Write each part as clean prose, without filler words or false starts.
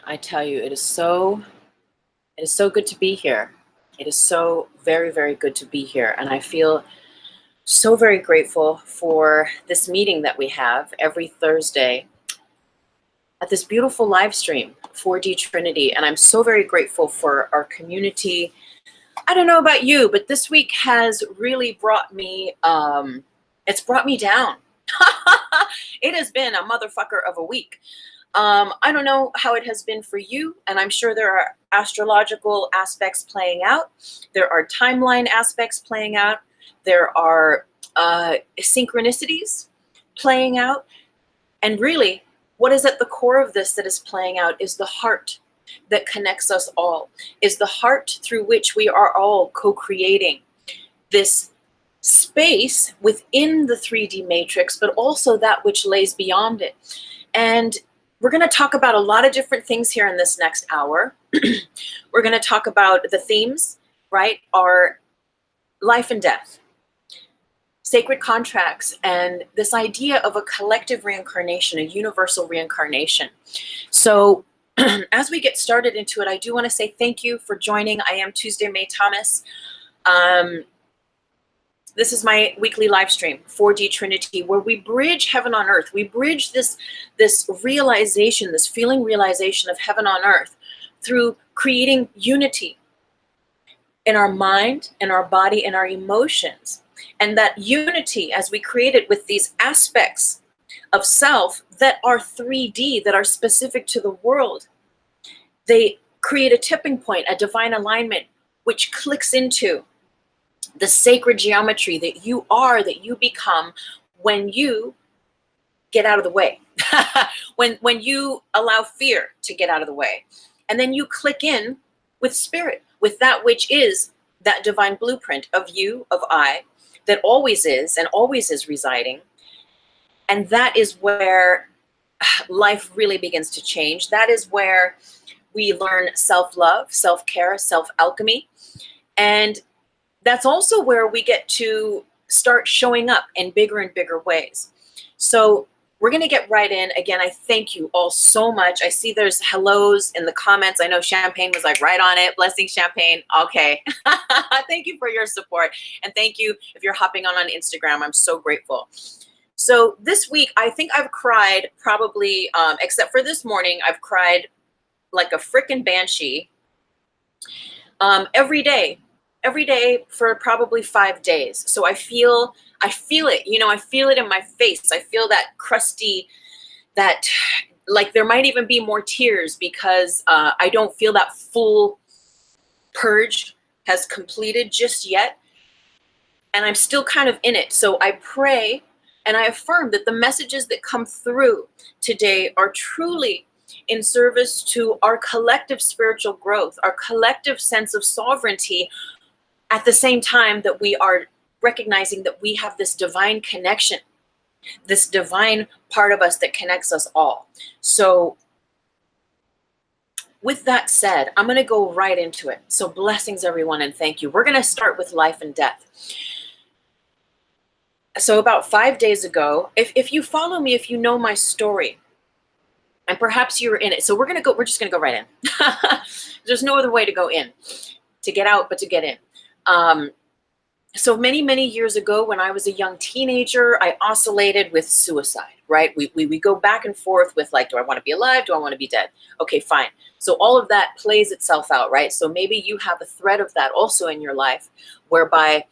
I tell you, it is so good to be here. It is so very, very good to be here. And I feel so very grateful for this meeting that we have every Thursday at this beautiful live stream, 4D Trinity. And I'm so very grateful for our community. I don't know about you, but this week has really brought me, it's brought me down. It has been a motherfucker of a week. I don't know how it has been for you, and I'm sure there are astrological aspects playing out. There are timeline aspects playing out. There are synchronicities playing out. And really, what is at the core of this that is playing out is the heart that connects us all, is the heart through which we are all co-creating this space within the 3D matrix, but also that which lays beyond it. And we're going to talk about a lot of different things here in this next hour. We're going to talk about the themes, right? Our life and death, sacred contracts, and this idea of a collective reincarnation, a universal reincarnation. So as we get started into it, I do want to say thank you for joining. I am Tuesday May Thomas. This is my weekly live stream, 4D Trinity, where we bridge heaven on earth. We bridge this realization, this feeling realization of heaven on earth through creating unity in our mind, in our body, in our emotions. And that unity, as we create it with these aspects of self that are 3D, that are specific to the world, they create a tipping point, a divine alignment, which clicks into the sacred geometry that you are, that you become when you get out of the way, when you allow fear to get out of the way. And then you click in with spirit, with that which is that divine blueprint of you, of I, that always is and always is residing. And that is where life really begins to change. That is where we learn self-love, self-care, self-alchemy. And that's also where we get to start showing up in bigger and bigger ways. So we're going to get right in. Again, I thank you all so much. I see there's hellos in the comments. I know Champagne was like right on it. Blessing, Champagne. Okay. Thank you for your support. And thank you if you're hopping on Instagram. I'm so grateful. So this week, I think I've cried probably, except for this morning, I've cried like a freaking banshee every day for probably 5 days. So I feel it, you know, I feel it in my face. I feel that crusty, that like there might even be more tears because I don't feel that full purge has completed just yet. And I'm still kind of in it. So I pray and I affirm that the messages that come through today are truly in service to our collective spiritual growth, our collective sense of sovereignty, at the same time that we are recognizing that we have this divine connection, this divine part of us that connects us all. So with that said, I'm going to go right into it. So blessings, everyone, and thank you. We're going to start with life and death. So about 5 days ago, if you follow me, if you know my story, and perhaps you're in it. So we're just going to go right in. There's no other way to go in, to get out, but to get in. So many, many years ago, when I was a young teenager, I oscillated with suicide, right? We go back and forth with like, do I want to be alive? Do I want to be dead? Okay, fine. So all of that plays itself out, right? So maybe you have a thread of that also in your life, whereby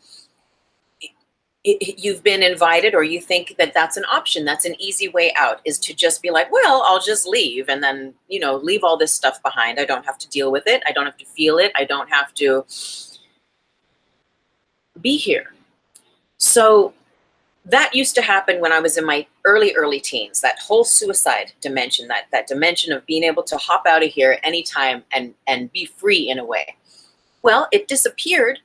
you've been invited, or you think that that's an option, that's an easy way out, is to just be like, well, I'll just leave, and then, you know, leave all this stuff behind. I don't have to deal with it. I don't have to feel it. I don't have to be here. So that used to happen when I was in my early teens, that whole suicide dimension, that dimension of being able to hop out of here anytime and be free in a way. Well, it disappeared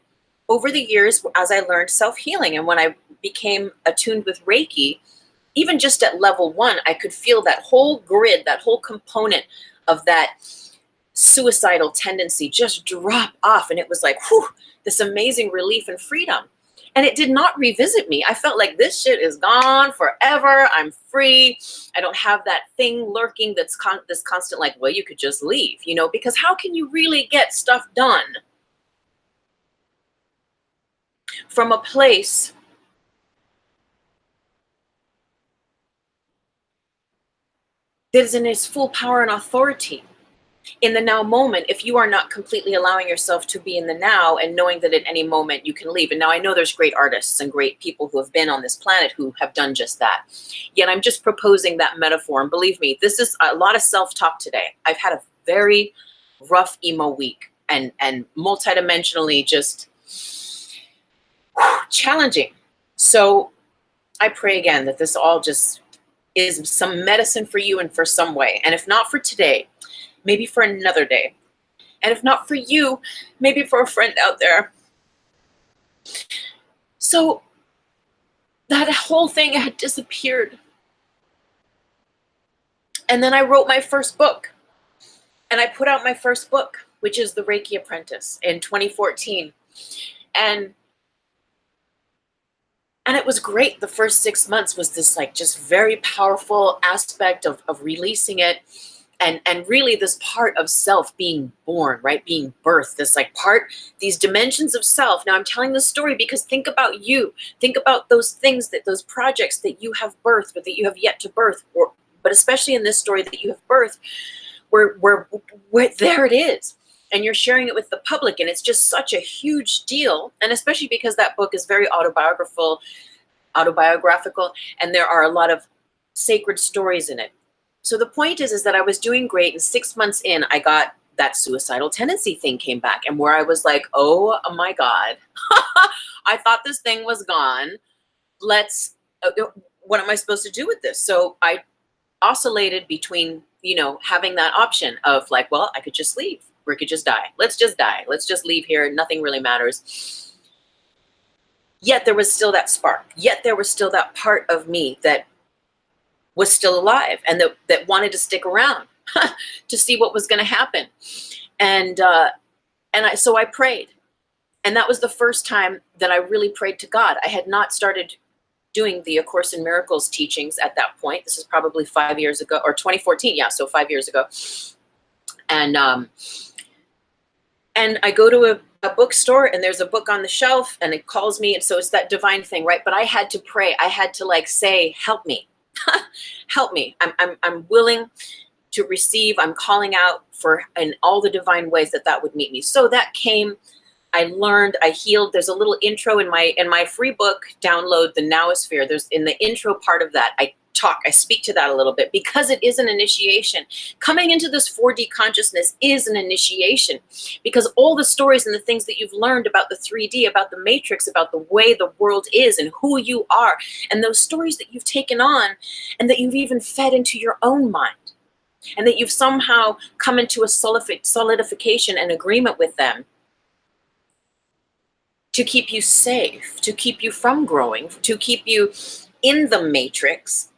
over the years as I learned self-healing. And when I became attuned with Reiki, even just at level 1, I could feel that whole grid, that whole component of that suicidal tendency just drop off. And it was like, whew, this amazing relief and freedom. And it did not revisit me. I felt like this shit is gone forever. I'm free. I don't have that thing lurking that's this constant like, well, you could just leave, you know, because how can you really get stuff done from a place that is in its full power and authority? In the now moment, if you are not completely allowing yourself to be in the now and knowing that at any moment you can leave. And now I know there's great artists and great people who have been on this planet who have done just that. Yet I'm just proposing that metaphor. And believe me, this is a lot of self-talk today. I've had a very rough emo week and multidimensionally just challenging. So I pray again that this all just is some medicine for you and for some way. And if not for today, maybe for another day. And if not for you, maybe for a friend out there. So that whole thing had disappeared. And then I wrote my first book. And I put out my first book, which is The Reiki Apprentice, in 2014. And it was great. The first 6 months was this like just very powerful aspect of releasing it. And really this part of self being born, right? Being birthed, this like part, these dimensions of self. Now I'm telling this story because think about you. Think about those things, those projects that you have birthed, but that you have yet to birth, but especially in this story that you have birthed, where there it is. And you're sharing it with the public, and it's just such a huge deal. And especially because that book is very autobiographical, and there are a lot of sacred stories in it. So the point is that I was doing great, and 6 months in, I got that suicidal tendency thing came back, and where I was like, oh my God, I thought this thing was gone. What am I supposed to do with this? So I oscillated between, you know, having that option of like, well, I could just leave. We could just die. Let's just die. Let's just leave here. Nothing really matters. Yet there was still that spark. Yet there was still that part of me that was still alive and that wanted to stick around to see what was going to happen. So I prayed. And that was the first time that I really prayed to God. I had not started doing the A Course in Miracles teachings at that point. This is probably 5 years ago, or 2014. Yeah, so 5 years ago. And I go to a bookstore and there's a book on the shelf and it calls me. And so it's that divine thing, right? But I had to pray. I had to like say, help me, help me. I'm willing to receive. I'm calling out for in all the divine ways that would meet me. So that came, I learned, I healed. There's a little intro in my free book, download the NOWOSPHERE. There's in the intro part of that, I speak to that a little bit because it is an initiation. Coming into this 4D consciousness is an initiation because all the stories and the things that you've learned about the 3D, about the matrix, about the way the world is and who you are, and those stories that you've taken on and that you've even fed into your own mind and that you've somehow come into a solidification and agreement with them to keep you safe, to keep you from growing, to keep you in the matrix,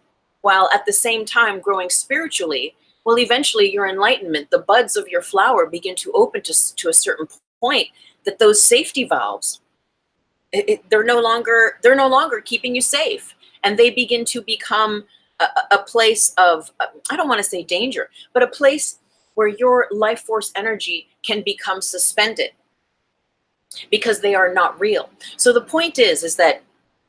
while at the same time growing spiritually. Well, eventually your enlightenment, the buds of your flower begin to open to a certain point that those safety valves, they're no longer keeping you safe. And they begin to become a place of, I don't want to say danger, but a place where your life force energy can become suspended because they are not real. So the point is that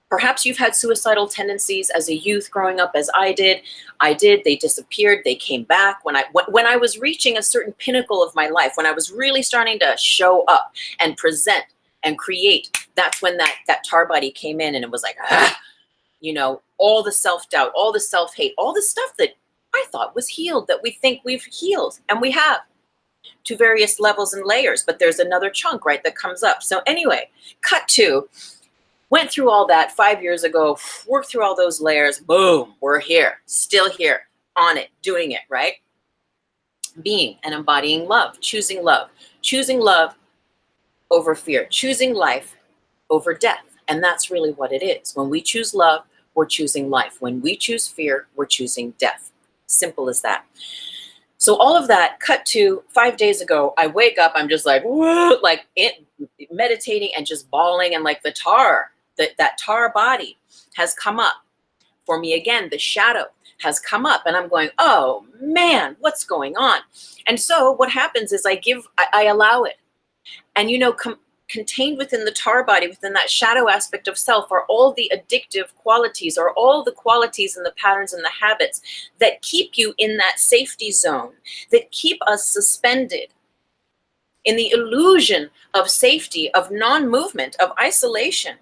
perhaps you've had suicidal tendencies as a youth growing up, as I did. They disappeared, they came back. When I was reaching a certain pinnacle of my life, when I was really starting to show up and present and create, that's when that tar buddy came in and it was like, all the self-doubt, all the self-hate, all the stuff that I thought was healed, that we think we've healed, and we have to various levels and layers, but there's another chunk, right, that comes up. So anyway, cut to, went through all that 5 years ago, worked through all those layers, boom, we're here, still here, on it, doing it, right? Being and embodying love, choosing love over fear, choosing life over death. And that's really what it is. When we choose love, we're choosing life. When we choose fear, we're choosing death. Simple as that. So all of that cut to 5 days ago, I wake up, I'm just like, whoa, like meditating and just bawling and like the tar that tar body has come up for me again. The shadow has come up, and I'm going, oh man, what's going on? And so what happens is I allow it. And contained within the tar body, within that shadow aspect of self, are all the addictive qualities, or all the qualities and the patterns and the habits that keep you in that safety zone, that keep us suspended in the illusion of safety, of non-movement, of isolation,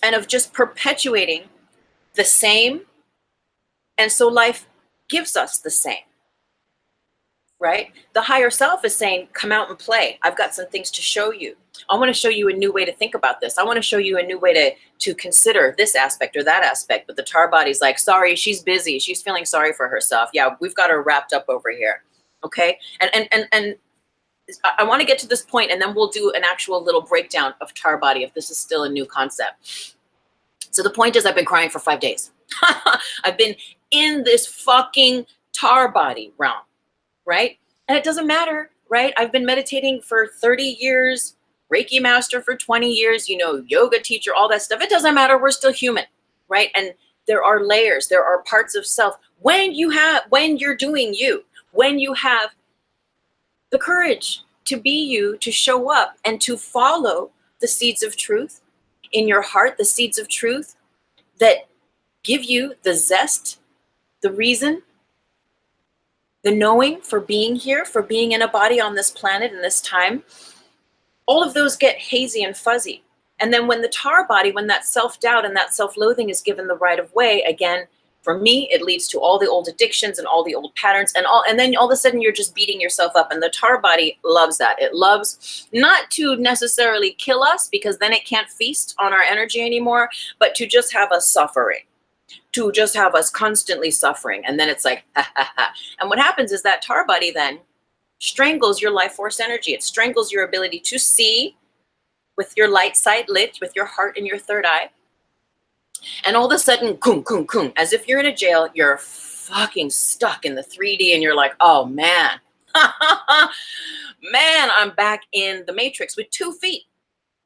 and of just perpetuating the same. And so life gives us the same, right? The higher self is saying, come out and play. I've got some things to show you. I want to show you a new way to think about this. I want to show you a new way to consider this aspect or that aspect. But the tar body's like, sorry, she's busy. She's feeling sorry for herself. Yeah, we've got her wrapped up over here. Okay. And I want to get to this point, and then we'll do an actual little breakdown of tar body if this is still a new concept. So the point is, I've been crying for 5 days. I've been in this fucking tar body realm, right? And it doesn't matter, right? I've been meditating for 30 years, Reiki master for 20 years, yoga teacher, all that stuff. It doesn't matter. We're still human, right? And there are layers, there are parts of self. When you're doing you, when you have the courage to be you, to show up and to follow the seeds of truth in your heart, the seeds of truth that give you the zest, the reason, the knowing for being here, for being in a body on this planet in this time, all of those get hazy and fuzzy. And then when the tar body, when that self-doubt and that self-loathing is given the right of way, again, for me, it leads to all the old addictions and all the old patterns and then all of a sudden you're just beating yourself up. And the tar body loves that. It loves not to necessarily kill us, because then it can't feast on our energy anymore, but to just have us suffering, to just have us constantly suffering. And then it's like, ha, ha, ha. And what happens is that tar body then strangles your life force energy. It strangles your ability to see with your light side lit, with your heart and your third eye. And all of a sudden, kum, kum, kum, as if you're in a jail, you're fucking stuck in the 3D and you're like, oh man, man, I'm back in the matrix with 2 feet,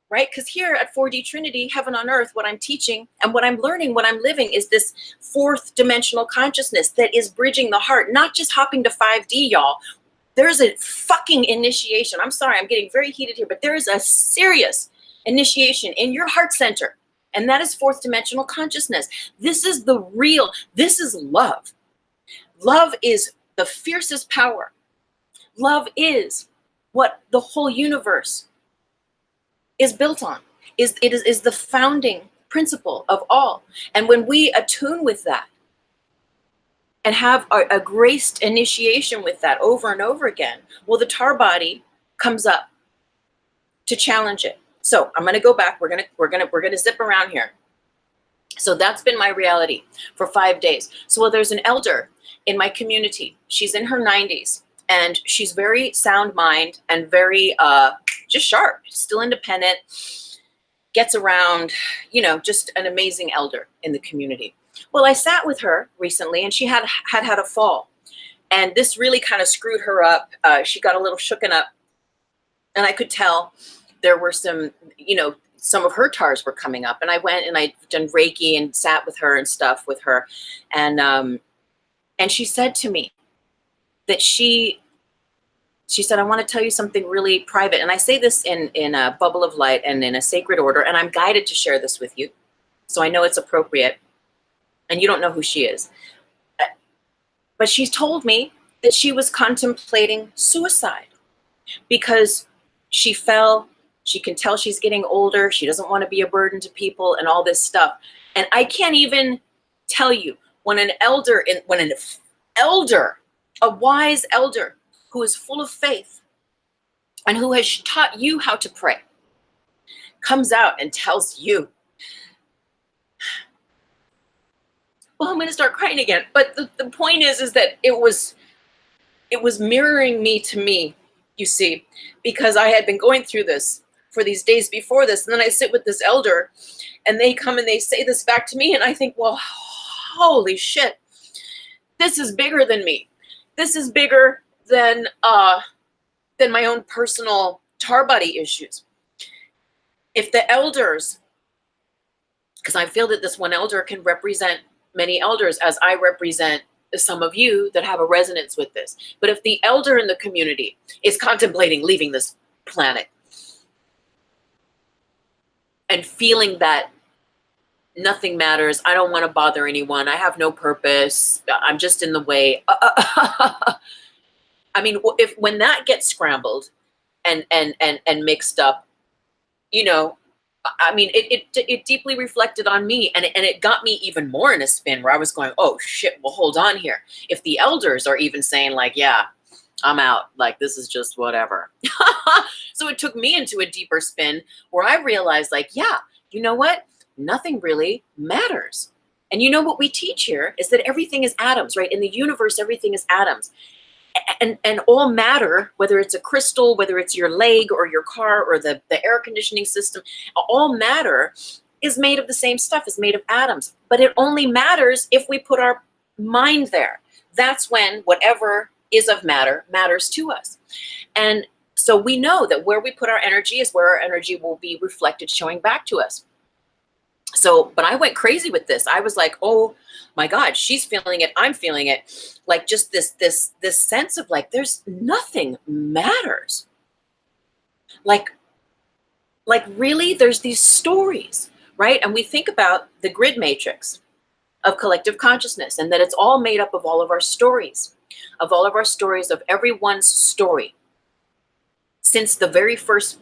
right? Because here at 4D Trinity, heaven on earth, what I'm teaching and what I'm learning, what I'm living is this 4th dimensional consciousness that is bridging the heart, not just hopping to 5D, y'all. There's a fucking initiation. I'm sorry, I'm getting very heated here, but there is a serious initiation in your heart center. And that is 4th dimensional consciousness. This is the real, this is love. Love is the fiercest power. Love is what the whole universe is built on. It is the founding principle of all. And when we attune with that and have a graced initiation with that over and over again, well, the tar body comes up to challenge it. So I'm going to go back. We're going to zip around here. So that's been my reality for 5 days. So there's an elder in my community. She's in her 90s and she's very sound mind and very just sharp, still independent, gets around, just an amazing elder in the community. Well, I sat with her recently and she had a fall, and this really kind of screwed her up. She got a little shooken up, and I could tell there were some of her tars were coming up, and I went and I done Reiki and sat with her and stuff with her. And she said to me that she said, I want to tell you something really private. And I say this in a bubble of light and in a sacred order, and I'm guided to share this with you. So I know it's appropriate, and you don't know who she is. But she's told me that she was contemplating suicide because she fell. She can tell she's getting older. She doesn't want to be a burden to people and all this stuff. And I can't even tell you when an elder, a wise elder who is full of faith and who has taught you how to pray, comes out and tells you, well, I'm going to start crying again. But the point is that it was mirroring me to me, you see, because I had been going through this for these days before this. And then I sit with this elder and they come and they say this back to me. And I think, well, holy shit, this is bigger than me. This is bigger than my own personal tar body issues. If the elders, because I feel that this one elder can represent many elders, as I represent some of you that have a resonance with this. But if the elder in the community is contemplating leaving this planet and feeling that nothing matters, I don't want to bother anyone, I have no purpose, I'm just in the way. I mean, if when that gets scrambled and mixed up, you know, I mean, it deeply reflected on me, and it got me even more in a spin where I was going, oh shit, well, hold on here. If the elders are even saying like, yeah, I'm out, like, this is just whatever. So it took me into a deeper spin where I realized like, yeah, you know what? Nothing really matters. And you know what we teach here is that everything is atoms, right? In the universe, everything is atoms. And all matter, whether it's a crystal, whether it's your leg or your car or the air conditioning system, all matter is made of the same stuff, is made of atoms. But it only matters if we put our mind there. That's when whatever is of matter matters to us. And so we know that where we put our energy is where our energy will be reflected, showing back to us. So, but I went crazy with this. I was like, oh my God, she's feeling it, I'm feeling it. Like just this sense of like, there's nothing matters. Like really, there's these stories, right? And we think about the grid matrix of collective consciousness, and that it's all made up of all of our stories, of everyone's story since the very first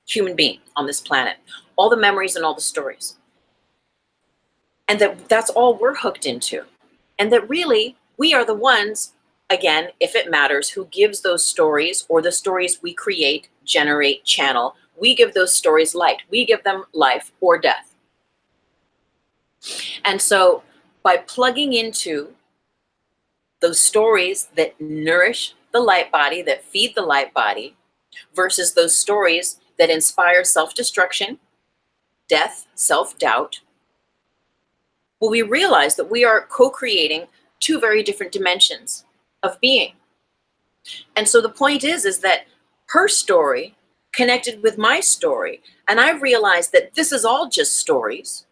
human being on this planet, all the memories and all the stories. And that's all we're hooked into. And that really, we are the ones, again, if it matters, who gives those stories, or the stories we create, generate, channel. We give those stories light. We give them life or death. And so by plugging into those stories that nourish the light body, that feed the light body, versus those stories that inspire self-destruction, death, self-doubt, well, we realize that we are co-creating two very different dimensions of being. And so the point is that her story connected with my story, and I realized that this is all just stories.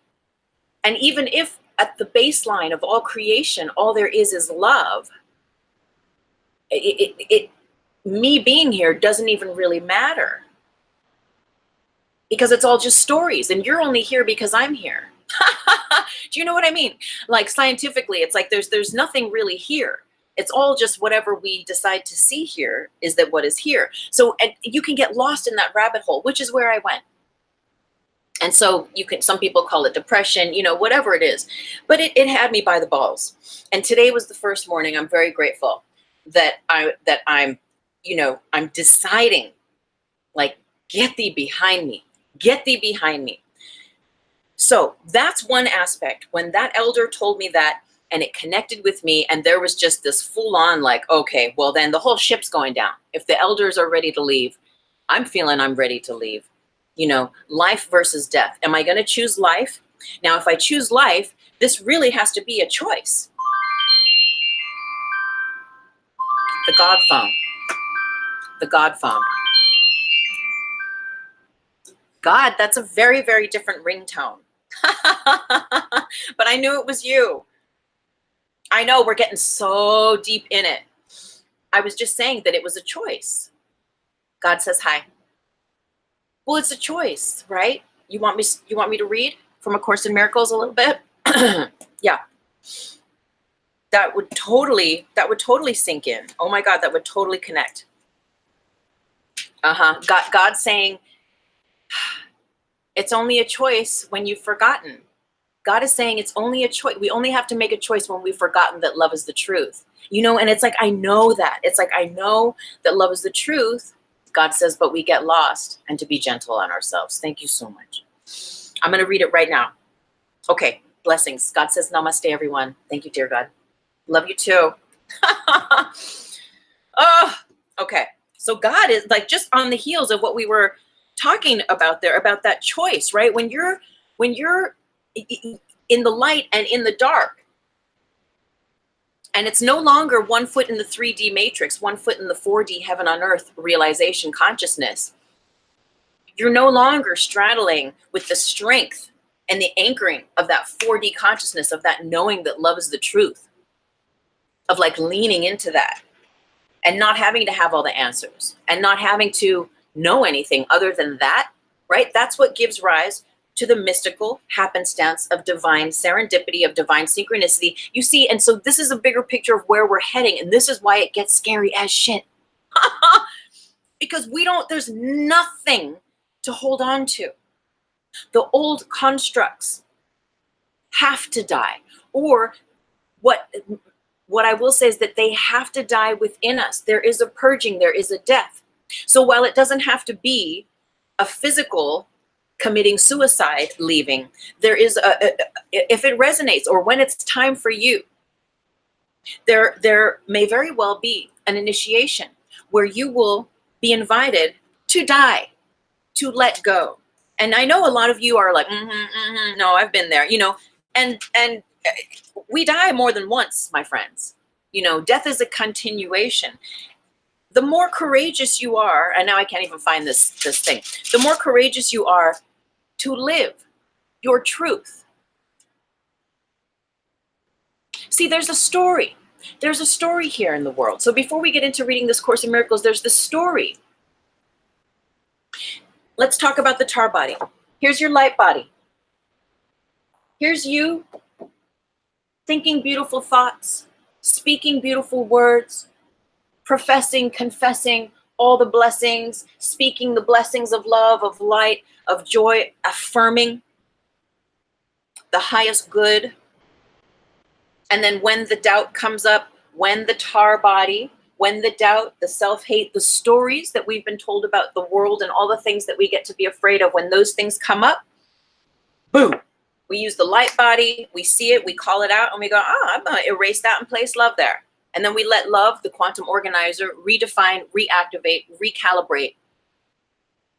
And even if at the baseline of all creation, all there is love, me being here doesn't even really matter, because it's all just stories, and you're only here because I'm here. Do you know what I mean? Like scientifically, it's like there's nothing really here. It's all just whatever we decide to see here is that what is here. So and you can get lost in that rabbit hole, which is where I went. And so some people call it depression, you know, whatever it is, but it had me by the balls. And today was the first morning. I'm very grateful that I'm, you know, I'm deciding, like, get thee behind me, get thee behind me. So that's one aspect. When that elder told me that, and it connected with me, and there was just this full on like, okay, well then the whole ship's going down. If the elders are ready to leave, I'm feeling I'm ready to leave. You know, life versus death. Am I going to choose life? Now, if I choose life, this really has to be a choice. The God phone. The God phone. God, that's a very, very different ringtone. But I knew it was you. I know we're getting so deep in it. I was just saying that it was a choice. God says hi. Well, it's a choice, right? You want me to read from A Course in Miracles a little bit? Yeah. That would totally sink in. Oh my God, that would totally connect. God's saying, it's only a choice when you've forgotten. God is saying it's only a choice. We only have to make a choice when we've forgotten that love is the truth. You know, and it's like, I know that. It's like, I know that love is the truth. God says, but we get lost, and to be gentle on ourselves. Thank you so much. I'm going to read it right now. Okay, blessings. God says, namaste, everyone. Thank you, dear God. Love you too. Oh, okay. So God is like just on the heels of what we were talking about there, about that choice, right? When you're in the light and in the dark, and it's no longer 1 foot in the 3D matrix, 1 foot in the 4D heaven on earth realization consciousness, You're no longer straddling with the strength and the anchoring of that 4D consciousness, of that knowing that love is the truth, of like leaning into that and not having to have all the answers and not having to know anything other than that, right? That's what gives rise to the mystical happenstance of divine serendipity, of divine synchronicity. You see, and so this is a bigger picture of where we're heading, and this is why it gets scary as shit. Because there's nothing to hold on to. The old constructs have to die. Or what I will say is that they have to die within us. There is a purging, there is a death. So while it doesn't have to be a physical committing suicide leaving, there is if it resonates, or when it's time for you, there may very well be an initiation where you will be invited to die, to let go. And I know a lot of you are like, no, I've been there, and we die more than once, my friends. Death is a continuation. The more courageous you are, and now I can't even find this thing, the more courageous you are to live your truth. See, there's a story. There's a story here in the world. So before we get into reading this Course in Miracles, there's the story. Let's talk about the tar body. Here's your light body. Here's you thinking beautiful thoughts, speaking beautiful words, professing, confessing all the blessings, speaking the blessings of love, of light, of joy, affirming the highest good. And then when the doubt comes up, when the tar body, when the doubt, the self-hate, the stories that we've been told about the world and all the things that we get to be afraid of, when those things come up, boom, we use the light body, we see it, we call it out, and we go, I'm going to erase that and place love there. And then we let love, the quantum organizer, redefine, reactivate, recalibrate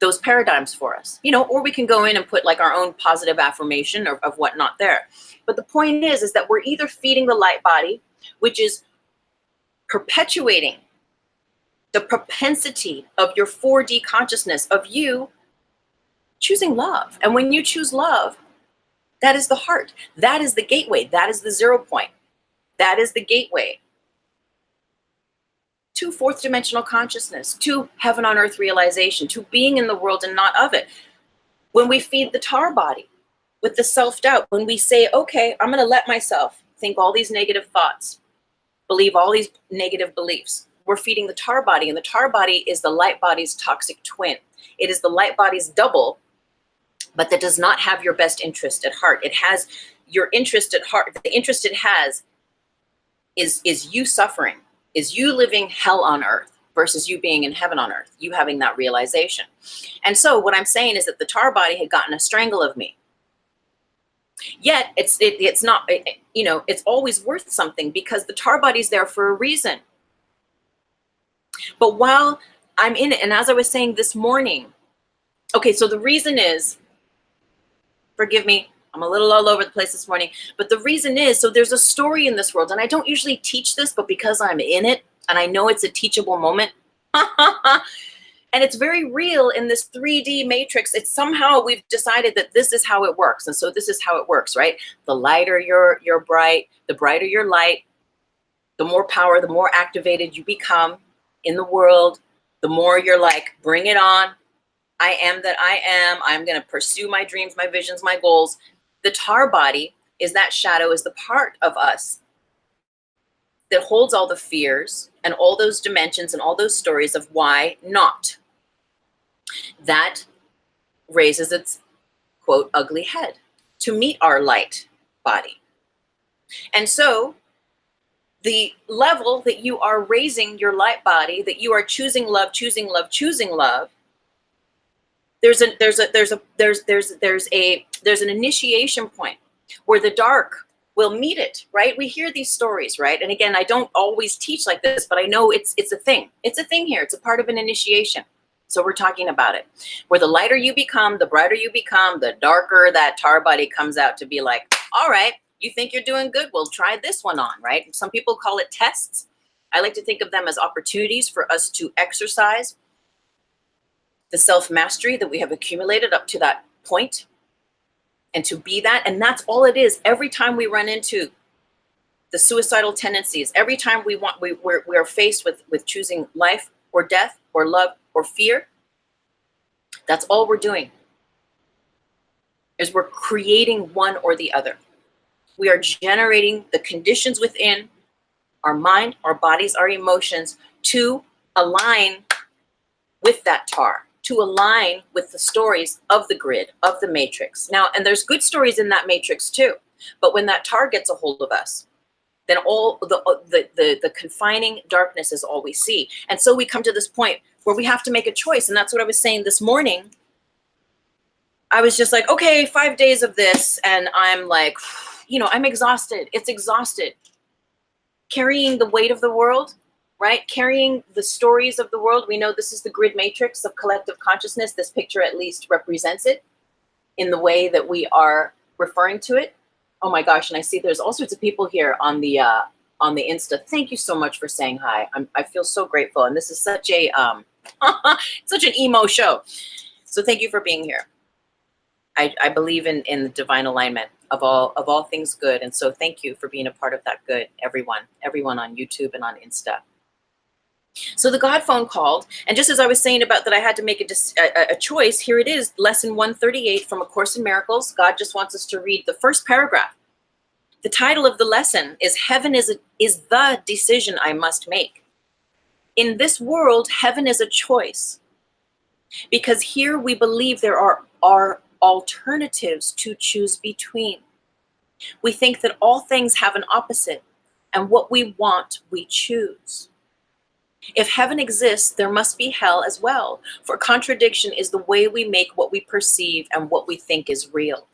those paradigms for us. Or we can go in and put like our own positive affirmation of whatnot there. But the point is that we're either feeding the light body, which is perpetuating the propensity of your 4D consciousness, of you choosing love. And when you choose love, that is the heart. That is the gateway. That is the 0 point. That is the gateway to fourth dimensional consciousness, to heaven on earth realization, to being in the world and not of it. When we feed the tar body with the self-doubt, when we say, okay, I'm going to let myself think all these negative thoughts, believe all these negative beliefs, we're feeding the tar body, and the tar body is the light body's toxic twin. It is the light body's double, but that does not have your best interest at heart. It has your interest at heart. The interest it has is you suffering, is you living hell on earth versus you being in heaven on earth, you having that realization. And so what I'm saying is that the tar body had gotten a strangle of me. Yet it's not, it's always worth something, because the tar body's there for a reason. But while I'm in it, and as I was saying this morning, okay, so the reason is, forgive me, I'm a little all over the place this morning, but the reason is, so there's a story in this world, and I don't usually teach this, but because I'm in it, and I know it's a teachable moment, and it's very real in this 3D matrix, it's somehow we've decided that this is how it works, and so this is how it works, right? The lighter you're bright, the brighter your light, the more power, the more activated you become in the world, the more you're like, bring it on, I am that I am, I'm going to pursue my dreams, my visions, my goals. The tar body is that shadow, is the part of us that holds all the fears and all those dimensions and all those stories of why not. That raises its, quote, ugly head to meet our light body. And so the level that you are raising your light body, that you are choosing love, choosing love, choosing love, there's an initiation point where the dark will meet it, right? We hear these stories, right? And again, I don't always teach like this, but I know it's a thing. It's a thing here. It's a part of an initiation. So we're talking about it. Where the lighter you become, the brighter you become, the darker that tar body comes out to be like, all right, you think you're doing good? Well, try this one on, right? Some people call it tests. I like to think of them as opportunities for us to exercise the self-mastery that we have accumulated up to that point, and to be that. And that's all it is. Every time we run into the suicidal tendencies, every time we're faced with choosing life or death or love or fear, that's all we're doing, is we're creating one or the other. We are generating the conditions within our mind, our bodies, our emotions to align with that tar, to align with the stories of the grid, of the matrix. Now, and there's good stories in that matrix too, but when that tar gets a hold of us, then all the confining darkness is all we see. And so we come to this point where we have to make a choice. And that's what I was saying this morning. I was just like, okay, 5 days of this. And I'm like, I'm exhausted. It's exhausted. Carrying the weight of the world, right? Carrying the stories of the world. We know this is the grid matrix of collective consciousness. This picture at least represents it in the way that we are referring to it. Oh my gosh, and I see there's all sorts of people here on the Insta. Thank you so much for saying hi. I feel so grateful, and this is such a such an emo show. So thank you for being here. I believe in the divine alignment of all things good, and so thank you for being a part of that good, everyone on YouTube and on Insta. So the God phone called, and just as I was saying about that I had to make a choice, here it is, lesson 138 from A Course in Miracles. God just wants us to read the first paragraph. The title of the lesson is Heaven is the Decision I Must Make. In this world, heaven is a choice, because here we believe there are alternatives to choose between. We think that all things have an opposite, and what we want, we choose. If heaven exists, there must be hell as well, for contradiction is the way we make what we perceive and what we think is real.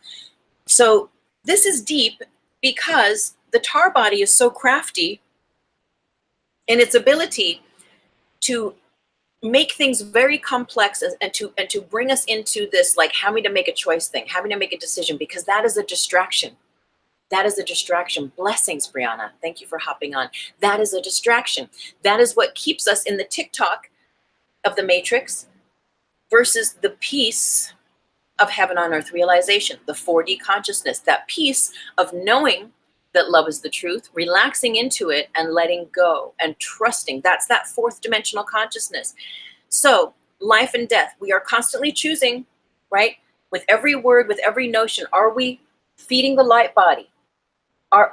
So this is deep, because the tar body is so crafty in its ability to make things very complex and to bring us into this, like, having to make a choice thing, having to make a decision, because that is a distraction. That is a distraction. Blessings, Brianna. Thank you for hopping on. That is a distraction. That is what keeps us in the TikTok of the matrix versus the peace of heaven on earth realization, the 4D consciousness, that peace of knowing that love is the truth, relaxing into it and letting go and trusting. That's that fourth dimensional consciousness. So life and death, we are constantly choosing, right? With every word, with every notion, are we feeding the light body?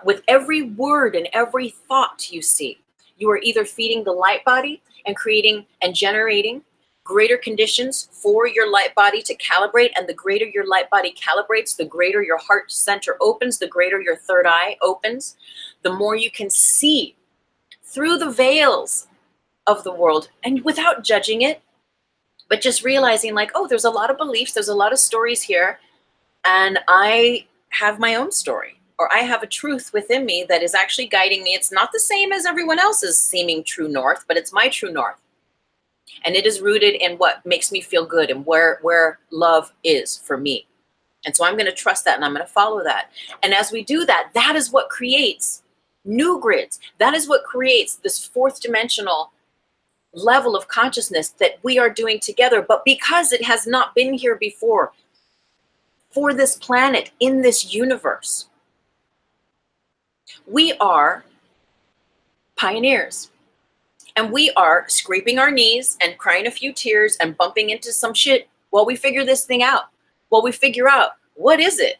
With every word and every thought you see, you are either feeding the light body and creating and generating greater conditions for your light body to calibrate. And the greater your light body calibrates, the greater your heart center opens, the greater your third eye opens, the more you can see through the veils of the world, and without judging it, but just realizing, like, oh, there's a lot of beliefs, there's a lot of stories here, and I have my own story, or I have a truth within me that is actually guiding me. It's not the same as everyone else's seeming true north, but it's my true north. And it is rooted in what makes me feel good and where love is for me. And so I'm going to trust that, and I'm going to follow that. And as we do that, that is what creates new grids. That is what creates this fourth dimensional level of consciousness that we are doing together. But because it has not been here before, for this planet, in this universe, we are pioneers. And we are scraping our knees and crying a few tears and bumping into some shit while we figure this thing out. While we figure out, what is it?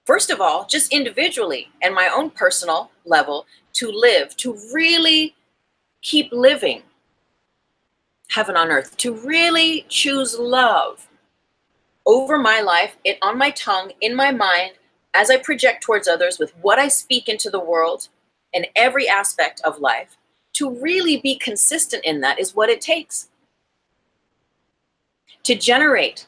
First of all, just individually and my own personal level, to live, to really keep living heaven on earth, to really choose love over my life, it on my tongue, in my mind, as I project towards others with what I speak into the world in every aspect of life. To really be consistent in that is what it takes to generate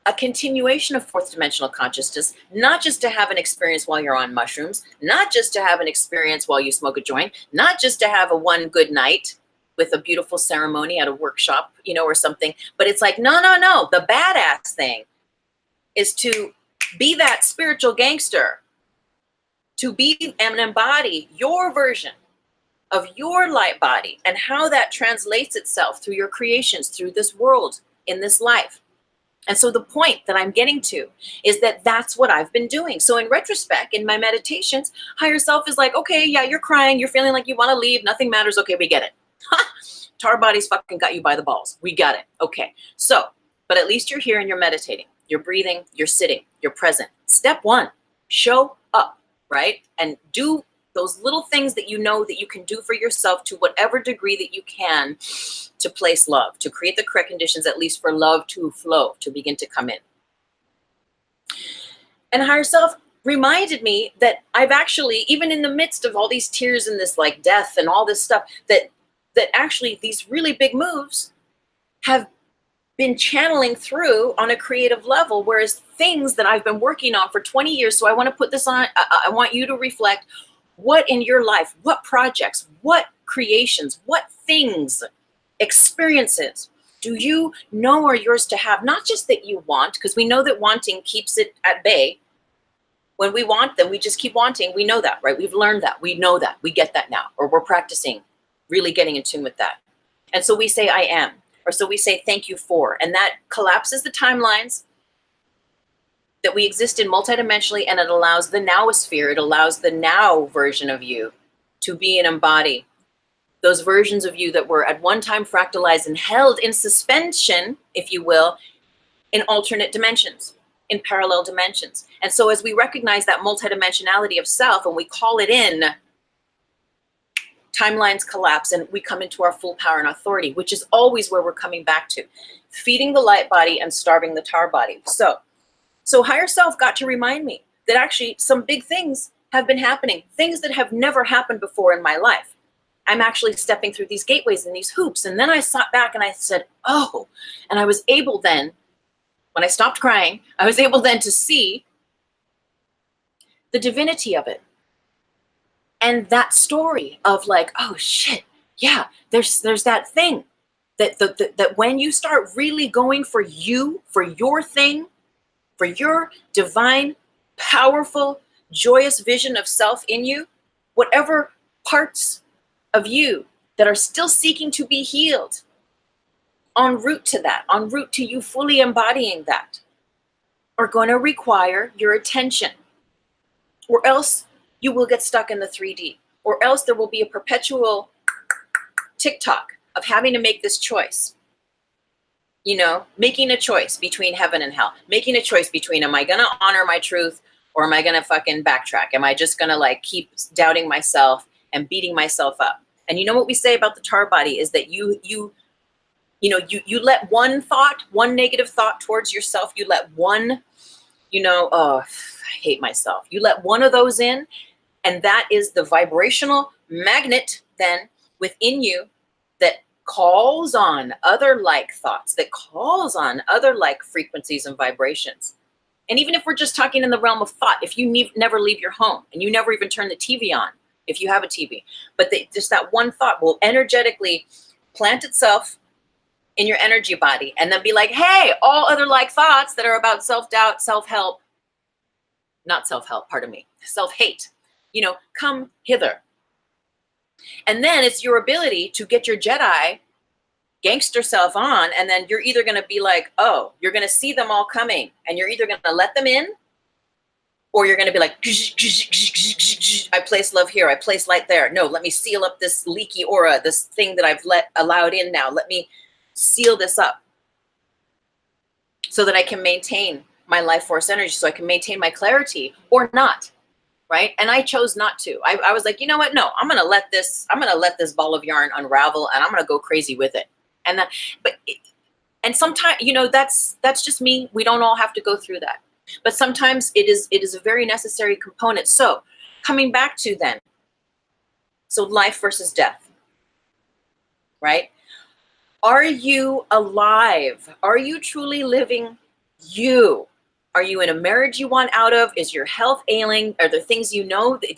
a continuation of fourth dimensional consciousness, not just to have an experience while you're on mushrooms, not just to have an experience while you smoke a joint, not just to have a one good night with a beautiful ceremony at a workshop, or something, but it's like, no. The badass thing is to be that spiritual gangster, to be and embody your version of your light body and how that translates itself through your creations, through this world, in this life. And so the point that I'm getting to is that that's what I've been doing. So in retrospect, in my meditations, higher self is like, okay, yeah, you're crying. You're feeling like you want to leave. Nothing matters. Okay, we get it. Tar body's fucking got you by the balls. We got it. Okay. So, but at least you're here and you're meditating. You're breathing. You're sitting. You're present. Step one, show up, right? And do those little things that you know that you can do for yourself to whatever degree that you can to place love, to create the correct conditions, at least for love to flow, to begin to come in. And higher self reminded me that I've actually, even in the midst of all these tears and this like death and all this stuff, that actually these really big moves have been channeling through on a creative level, whereas things that I've been working on for 20 years. So I want to put this on, I want you to reflect what in your life, what projects, what creations, what things, experiences do you know are yours to have? Not just that you want, because we know that wanting keeps it at bay. When we want them, we just keep wanting. We know that, right? We've learned that. We know that. We get that now, or we're practicing really getting in tune with that. And so we say, I am, or so we say, thank you for, and that collapses the timelines that we exist in multidimensionally, and it allows the NOWOSPHERE, it allows the now version of you to be and embody those versions of you that were at one time fractalized and held in suspension, if you will, in alternate dimensions, in parallel dimensions. And so as we recognize that multidimensionality of self and we call it in, timelines collapse and we come into our full power and authority, which is always where we're coming back to, feeding the light body and starving the tar body. So higher self got to remind me that actually some big things have been happening, things that have never happened before in my life. I'm actually stepping through these gateways and these hoops. And then I sat back and I said, oh, and I was able then, when I stopped crying, I was able then to see the divinity of it. And that story of like, oh shit, yeah, there's that thing that when you start really going for you, for your thing, for your divine, powerful, joyous vision of self in you, whatever parts of you that are still seeking to be healed, en route to that, en route to you fully embodying that, are going to require your attention, or else you will get stuck in the 3D, or else there will be a perpetual tick-tock of having to make this choice. You know, making a choice between heaven and hell, making a choice between, am I going to honor my truth or am I going to fucking backtrack? Am I just going to like keep doubting myself and beating myself up? And you know what we say about the tar body is that you let one thought, one negative thought towards yourself, you let one, oh, I hate myself. You let one of those in, and that is the vibrational magnet then within you that calls on other like thoughts, that calls on other like frequencies and vibrations. And even if we're just talking in the realm of thought, if you never leave your home and you never even turn the TV on, if you have a TV, but just that one thought will energetically plant itself in your energy body and then be like, hey, all other like thoughts that are about self-doubt, self-help, not self-help, pardon me, self-hate, come hither. And then it's your ability to get your Jedi gangster self on, and then you're either going to be like, oh, you're going to see them all coming, and you're either going to let them in, or you're going to be like, I place love here, I place light there. No, let me seal up this leaky aura, this thing that I've allowed in now. Let me seal this up so that I can maintain my life force energy, so I can maintain my clarity or not. Right? And I chose not to. I was like, you know what? No, I'm going to let this ball of yarn unravel and I'm going to go crazy with it. And sometimes, that's just me. We don't all have to go through that. But sometimes it is a very necessary component. So coming back to then, so life versus death, right? Are you alive? Are you truly living you? Are you in a marriage you want out of? Is your health ailing? Are there things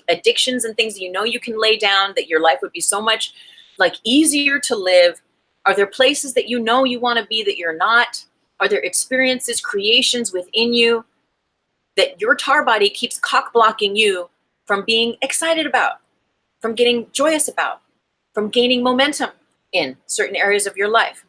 addictions and things you can lay down that your life would be so much like easier to live? Are there places that you want to be that you're not? Are there experiences, creations within you that your tar body keeps cock blocking you from being excited about, from getting joyous about, from gaining momentum in certain areas of your life?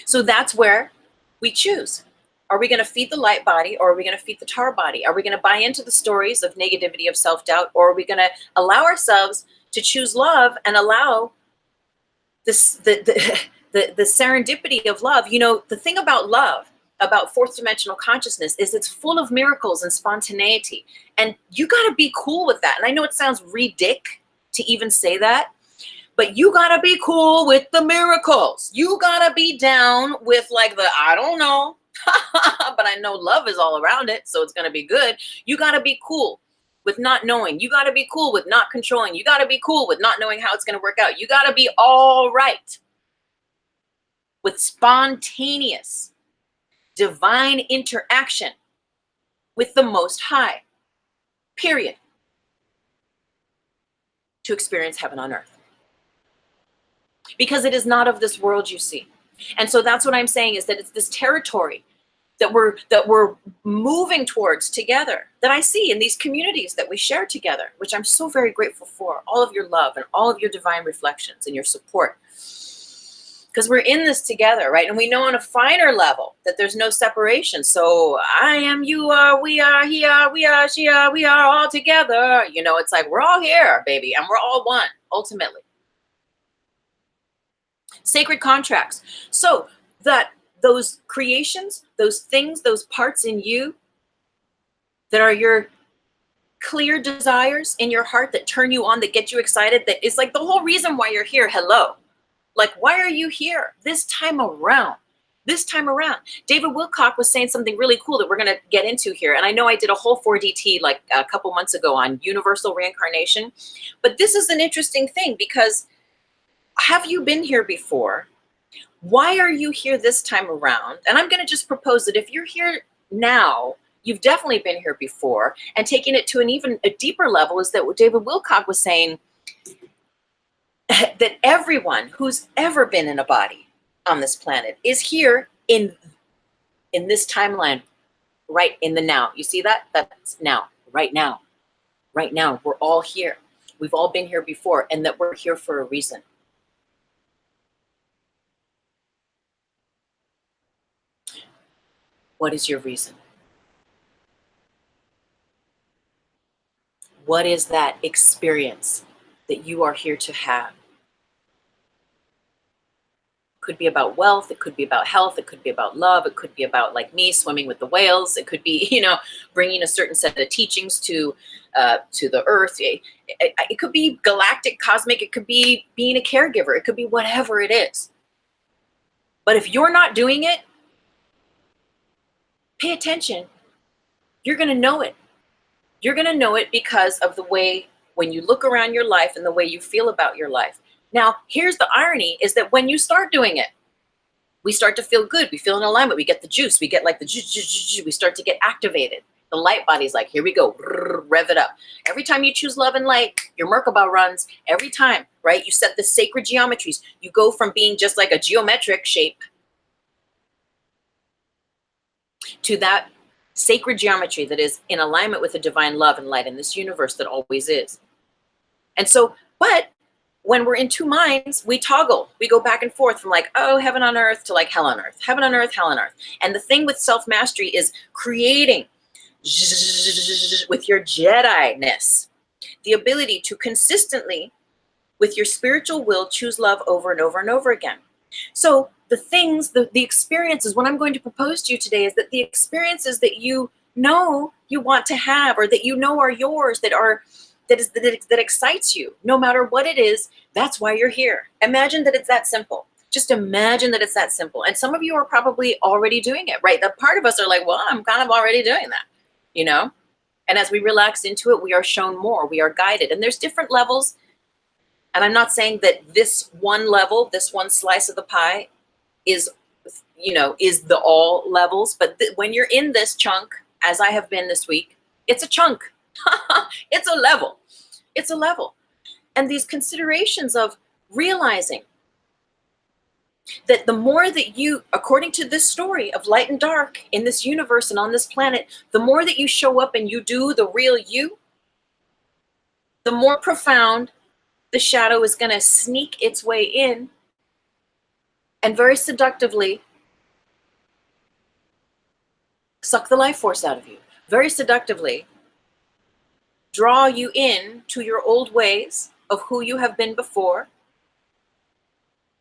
So that's where we choose. Are we going to feed the light body, or are we going to feed the tar body? Are we going to buy into the stories of negativity, of self-doubt, or are we going to allow ourselves to choose love and allow this the serendipity of love? You know, the thing about love, about fourth dimensional consciousness, is it's full of miracles and spontaneity, and you got to be cool with that. And I know it sounds ridiculous to even say that, but you gotta be cool with the miracles. You gotta be down with like the, I don't know, but I know love is all around it, so it's gonna be good. You gotta be cool with not knowing. You gotta be cool with not controlling. You gotta be cool with not knowing how it's gonna work out. You gotta be all right with spontaneous, divine interaction with the Most High, period, to experience heaven on earth. Because it is not of this world, you see. And so that's what I'm saying, is that it's this territory that we're moving towards together, that I see in these communities that we share together, which I'm so very grateful for, all of your love and all of your divine reflections and your support. Because we're in this together, right? And we know on a finer level that there's no separation. So I am, you are, we are, he are, we are, she are, we are all together. You know, it's like we're all here, baby, and we're all one, ultimately. Sacred contracts. So that those creations, those things, those parts in you that are your clear desires in your heart that turn you on, that get you excited, that is like the whole reason why you're here. Hello. Like, why are you here this time around? This time around. David Wilcock was saying something really cool that we're going to get into here. And I know I did a whole 4DT like a couple months ago on universal reincarnation. But this is an interesting thing, because have you been here before? Why are you here this time around? And I'm going to just propose that if you're here now, you've definitely been here before. And taking it to an even a deeper level is that what David Wilcock was saying, that everyone who's ever been in a body on this planet is here in this timeline, right in the now. You see that? That's now, right now. Right now, we're all here. We've all been here before, and that we're here for a reason. What is your reason? What is that experience that you are here to have? It could be about wealth. It could be about health. It could be about love. It could be about, like me, swimming with the whales. It could be, you know, bringing a certain set of teachings to the earth. It could be galactic, cosmic. It could be being a caregiver. It could be whatever it is. But if you're not doing it, pay attention. You're going to know it. You're going to know it because of the way, when you look around your life and the way you feel about your life. Now, here's the irony, is that when you start doing it, we start to feel good. We feel in alignment. We get the juice. We get like the juice. We start to get activated. The light body's like, here we go. Rev it up. Every time you choose love and light, your Merkaba runs. Every time, right? You set the sacred geometries. You go from being just like a geometric shape to that sacred geometry that is in alignment with the divine love and light in this universe that always is. And so, but when we're in two minds, we toggle. We go back and forth from like, oh, heaven on earth, to like hell on earth. Heaven on earth, hell on earth. And the thing with self-mastery is creating with your Jedi-ness the ability to consistently, with your spiritual will, choose love over and over and over again. So the things, the experiences, what I'm going to propose to you today is that the experiences that you know you want to have, or that you know are yours, that excites you, no matter what it is, that's why you're here. Imagine that it's that simple. Just imagine that it's that simple. And some of you are probably already doing it, right? The part of us are like, well, I'm kind of already doing that, you know? And as we relax into it, we are shown more, we are guided. And there's different levels. And I'm not saying that this one level, this one slice of the pie is, you know, is the all levels. But when you're in this chunk, as I have been this week, it's a chunk. It's a level. It's a level. And these considerations of realizing that the more that you, according to this story of light and dark in this universe and on this planet, the more that you show up and you do the real you, the more profound the shadow is going to sneak its way in and very seductively suck the life force out of you, very seductively draw you in to your old ways of who you have been before,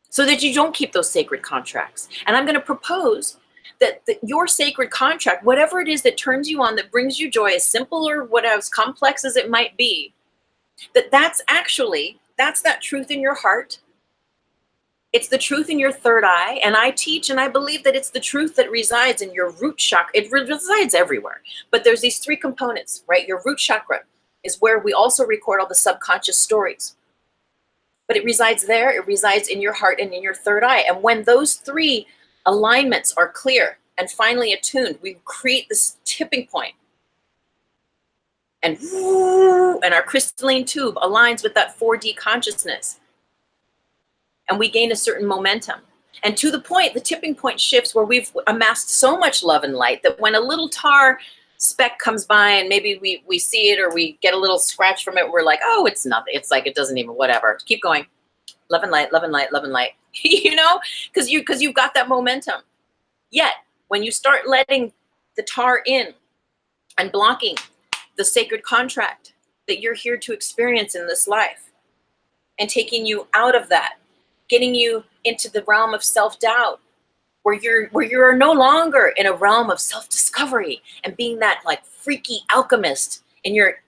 so that you don't keep those sacred contracts. And I'm going to propose that your sacred contract, whatever it is that turns you on, that brings you joy, as simple or what as complex as it might be, that's that truth in your heart. It's the truth in your third eye. And I teach and I believe that it's the truth that resides in your root chakra. It resides everywhere. But there's these three components, right? Your root chakra is where we also record all the subconscious stories. But it resides there. It resides in your heart and in your third eye. And when those three alignments are clear and finally attuned, we create this tipping point. And our crystalline tube aligns with that 4D consciousness. And we gain a certain momentum. And to the point, the tipping point shifts where we've amassed so much love and light that when a little tar speck comes by and maybe we see it or we get a little scratch from it, we're like, oh, it's nothing. It's like, it doesn't even, whatever. Keep going. Love and light, love and light, love and light. You know, because you've got that momentum. Yet, when you start letting the tar in and blocking the sacred contract that you're here to experience in this life and taking you out of that, getting you into the realm of self-doubt, where you're no longer in a realm of self-discovery and being that like freaky alchemist in your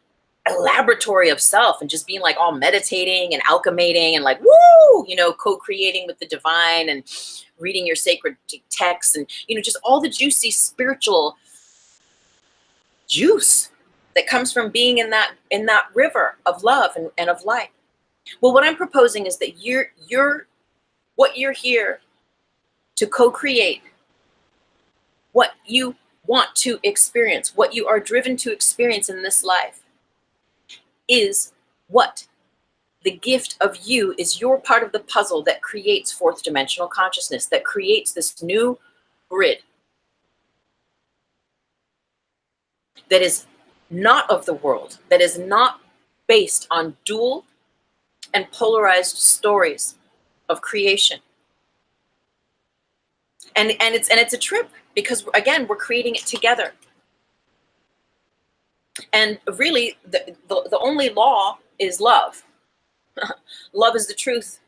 laboratory of self and just being like all meditating and alchemating and like, woo, you know, co-creating with the divine and reading your sacred texts and, you know, just all the juicy spiritual juice that comes from being in that river of love and of light. Well, what I'm proposing is that what you're here to co-create, what you want to experience, what you are driven to experience in this life, is what the gift of you is your part of the puzzle that creates fourth dimensional consciousness, that creates this new grid that is not of the world, that is not based on dual and polarized stories of creation. And it's a trip because, again, we're creating it together. And really, the only law is love. Love is the truth.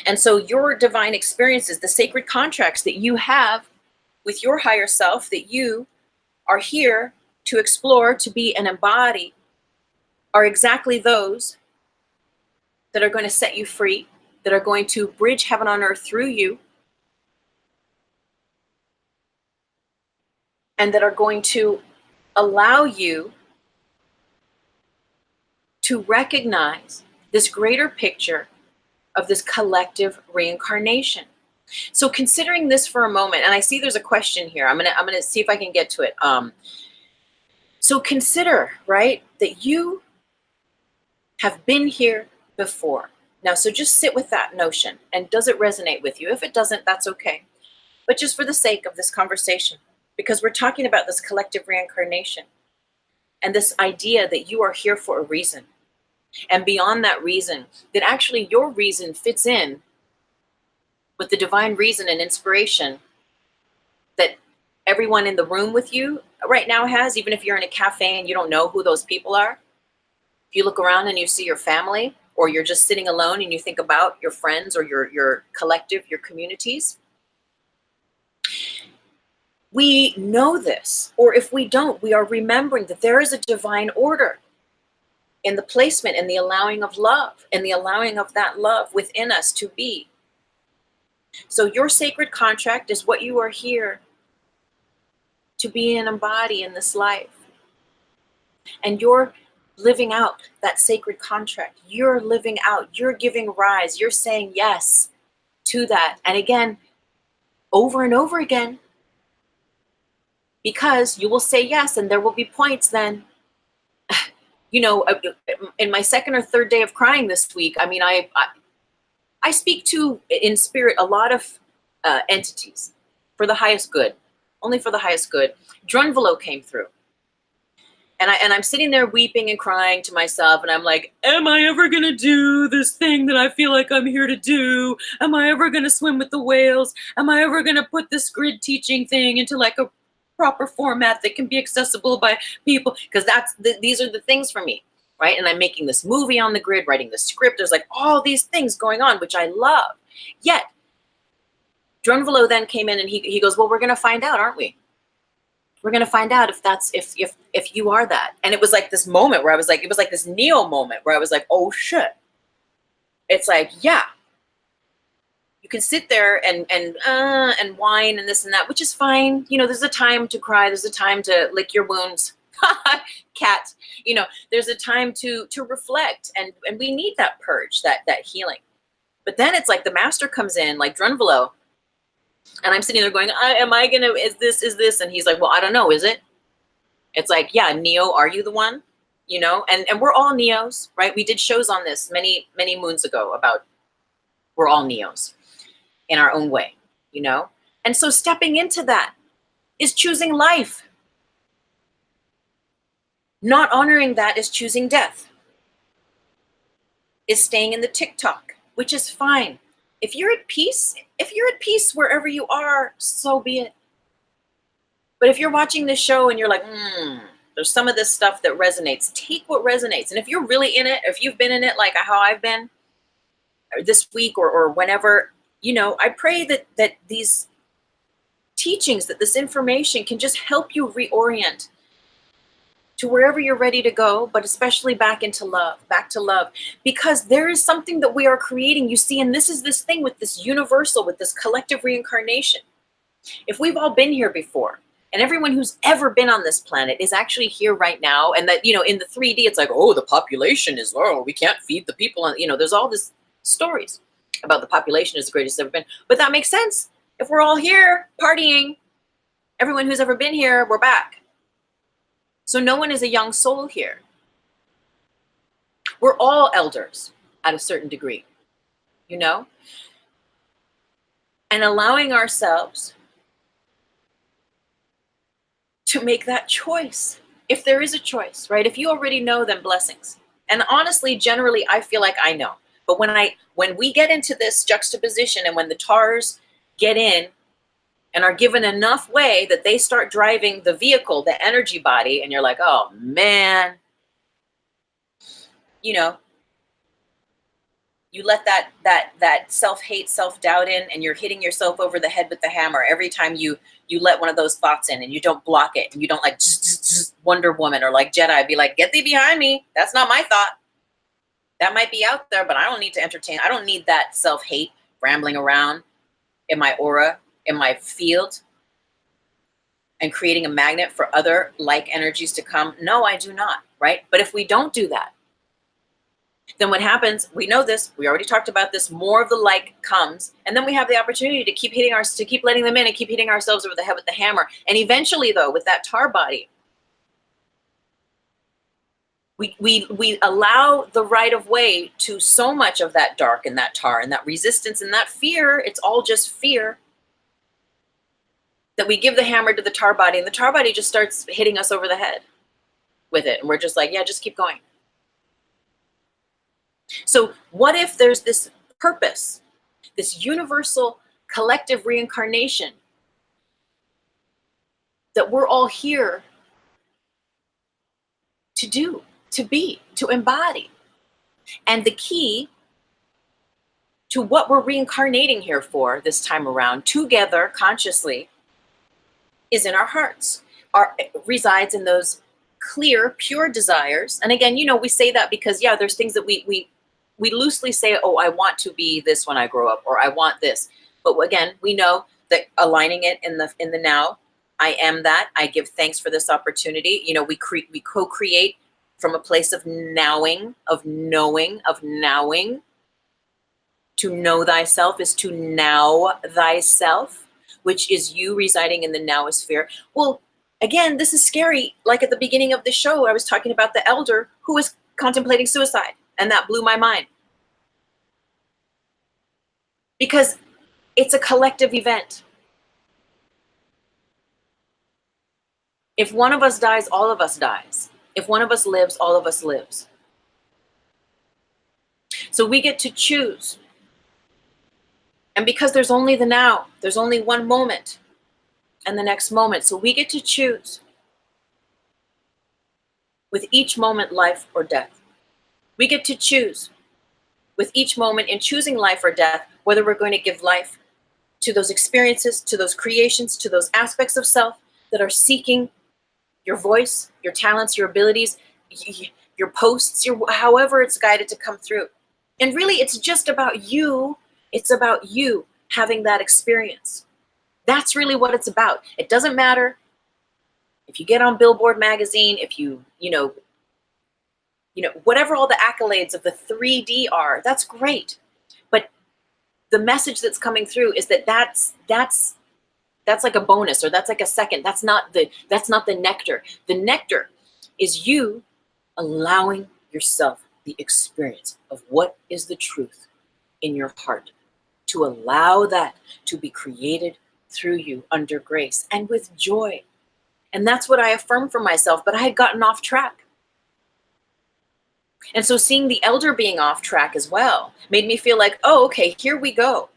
And so your divine experiences, the sacred contracts that you have with your higher self, that you are here to explore, to be and embody, are exactly those that are going to set you free, that are going to bridge heaven on earth through you, and that are going to allow you to recognize this greater picture of this collective reincarnation. So considering this for a moment, and I see there's a question here. I'm gonna see if I can get to it. So consider, right, that you have been here before. Now, so just sit with that notion. And does it resonate with you? If it doesn't, that's okay. But just for the sake of this conversation, because we're talking about this collective reincarnation and this idea that you are here for a reason. And beyond that reason, that actually your reason fits in with the divine reason and inspiration that everyone in the room with you right now has, even if you're in a cafe and you don't know who those people are. If you look around and you see your family, or you're just sitting alone and you think about your friends or your collective, your communities. We know this, or if we don't, we are remembering that there is a divine order in the placement and the allowing of love and the allowing of that love within us to be. So your sacred contract is what you are here to be and embody in this life. And you're living out that sacred contract. You're living out, you're giving rise, you're saying yes to that. And again, over and over again, because you will say yes, and there will be points then, you know, in my second or third day of crying this week, I mean, I speak to, in spirit, a lot of entities for the highest good, only for the highest good. Drunvalo came through. And I'm sitting there weeping and crying to myself, and I'm like, am I ever going to do this thing that I feel like I'm here to do? Am I ever going to swim with the whales? Am I ever going to put this grid teaching thing into like a proper format that can be accessible by people, because these are the things for me, right? And I'm making this movie on the grid, writing the script. There's like all these things going on, which I love. Yet, Drunvalo then came in and he goes, well, we're going to find out, aren't we? We're going to find out if you are that. And it was like this moment where I was like, it was like this Neo moment where I was like, oh shit. It's like, yeah, you can sit there and whine and this and that, which is fine. You know, there's a time to cry. There's a time to lick your wounds. Cat, you know, there's a time to reflect, and we need that purge, that healing. But then it's like the master comes in, like Drunvalo, and I'm sitting there going, is this? And he's like, well, I don't know, is it? It's like, yeah, Neo, are you the one? You know, and we're all Neos, right? We did shows on this many moons ago about we're all Neos in our own way, you know? And so stepping into that is choosing life. Not honoring that is choosing death. Is staying in the TikTok, which is fine. If you're at peace wherever you are, so be it. But if you're watching this show and you're like, there's some of this stuff that resonates, take what resonates. And if you're really in it, if you've been in it like how I've been, or this week or whenever, you know, I pray that these teachings, that this information can just help you reorient to wherever you're ready to go, but especially back to love, because there is something that we are creating, you see, and this is this thing with this universal, with this collective reincarnation. If we've all been here before, and everyone who's ever been on this planet is actually here right now, and that, you know, in the 3D, it's like, oh, the population is low, we can't feed the people, you know, there's all this stories about the population is the greatest ever been, but that makes sense. If we're all here partying, everyone who's ever been here, we're back. So no one is a young soul here. We're all elders at a certain degree, you know? And allowing ourselves to make that choice, if there is a choice, right? If you already know, then blessings. And honestly, generally, I feel like I know. But when we get into this juxtaposition, and when the TARs get in and are given enough way that they start driving the vehicle, the energy body, and you're like, oh man, you know, you let that self-hate, self-doubt in, and you're hitting yourself over the head with the hammer every time you let one of those thoughts in, and you don't block it, and you don't like Wonder Woman or like Jedi be like, get thee behind me. That's not my thought. That might be out there, but I don't need to entertain. I don't need that self-hate rambling around in my aura, in my field, and creating a magnet for other like energies to come. No, I do not, right? But if we don't do that, then what happens, we know this, we already talked about this, more of the like comes, and then we have the opportunity to keep letting them in and keep hitting ourselves over the head with the hammer. And eventually, though, with that tar body, we allow the right of way to so much of that dark and that tar and that resistance and that fear. It's all just fear, that we give the hammer to the tar body, and the tar body just starts hitting us over the head with it. And we're just like, yeah, just keep going. So what if there's this purpose, this universal collective reincarnation that we're all here to do, to be, to embody? And the key to what we're reincarnating here for this time around, together, consciously, is in our hearts. Resides in those clear, pure desires. And again, you know, we say that because, yeah, there's things that we loosely say, oh, I want to be this when I grow up, or I want this. But again, we know that aligning it in the now, I am that. I give thanks for this opportunity. You know, we co-create from a place of knowing, of knowing, of nowing. To know thyself is to now thyself, which is you residing in the NOWOSPHERE. Well, again, this is scary. Like at the beginning of the show, I was talking about the elder who was contemplating suicide, and that blew my mind. Because it's a collective event. If one of us dies, all of us dies. If one of us lives, all of us lives. So we get to choose. And because there's only the now, there's only one moment. and the next moment. So we get to choose with each moment, life or death. We get to choose with each moment in choosing life or death, whether we're going to give life to those experiences, to those creations, to those aspects of self that are seeking your voice, your talents, your abilities, your posts, your however it's guided to come through. And really, it's just about you. It's about you having that experience. That's really what it's about. It doesn't matter if you get on Billboard magazine, if you know, whatever all the accolades of the 3D are, that's great. But the message that's coming through is that's like a bonus, or that's like a second. That's not the nectar. The nectar is you allowing yourself the experience of what is the truth in your heart, to allow that to be created through you under grace and with joy. And that's what I affirmed for myself, but I had gotten off track. And so seeing the elder being off track as well made me feel like, oh, okay, here we go.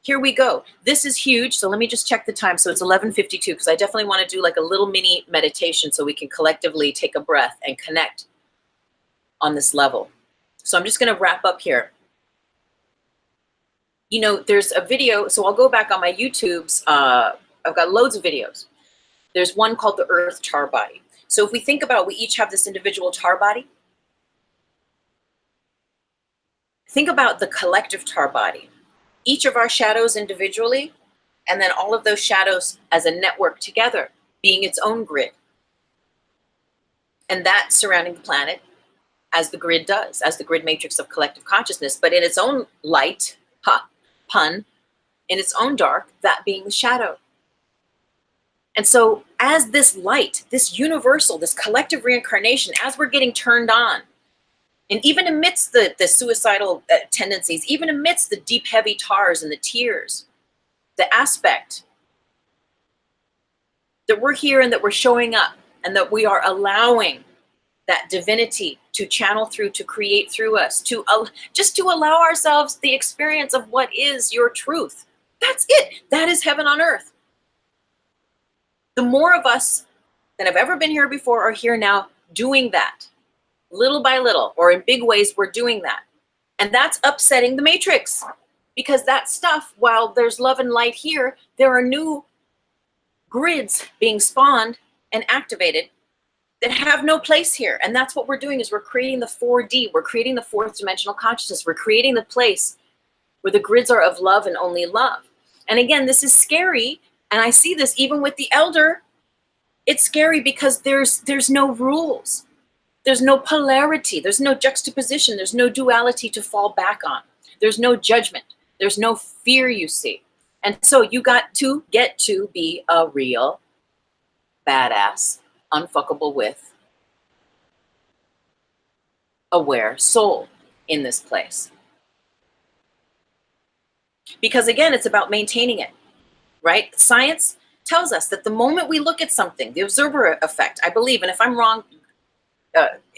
Here we go. This is huge. So let me just check the time. So it's 11:52, because I definitely want to do like a little mini meditation so we can collectively take a breath and connect on this level. So I'm just going to wrap up here. There's a video. So I'll go back on my YouTubes. I've got loads of videos. There's one called the Earth Tar Body. So if we think about, we each have this individual tar body. Think about the collective tar body. Each of our shadows individually, and then all of those shadows as a network together, being its own grid. And that surrounding the planet as the grid does, as the grid matrix of collective consciousness, but in its own light, pun, in its own dark, that being the shadow. And so as this light, this universal, this collective reincarnation, as we're getting turned on, and even amidst the suicidal tendencies, even amidst the deep, heavy tars and the tears, the aspect that we're here and that we're showing up and that we are allowing that divinity to channel through, to create through us, just to allow ourselves the experience of what is your truth. That's it. That is heaven on earth. The more of us that have ever been here before are here now doing that. Little by little, or in big ways, we're doing that. And that's upsetting the matrix, because that stuff, while there's love and light here, there are new grids being spawned and activated that have no place here. And that's what we're doing, is we're creating the 4D. We're creating the fourth dimensional consciousness. We're creating the place where the grids are of love and only love. And again, this is scary. And I see this even with the elder. It's scary because there's no rules. There's no polarity. There's no juxtaposition. There's no duality to fall back on. There's no judgment. There's no fear, you see. And so you got to get to be a real badass, unfuckable with, aware soul in this place. Because again, it's about maintaining it, right? Science tells us that the moment we look at something, the observer effect, I believe, and if I'm wrong,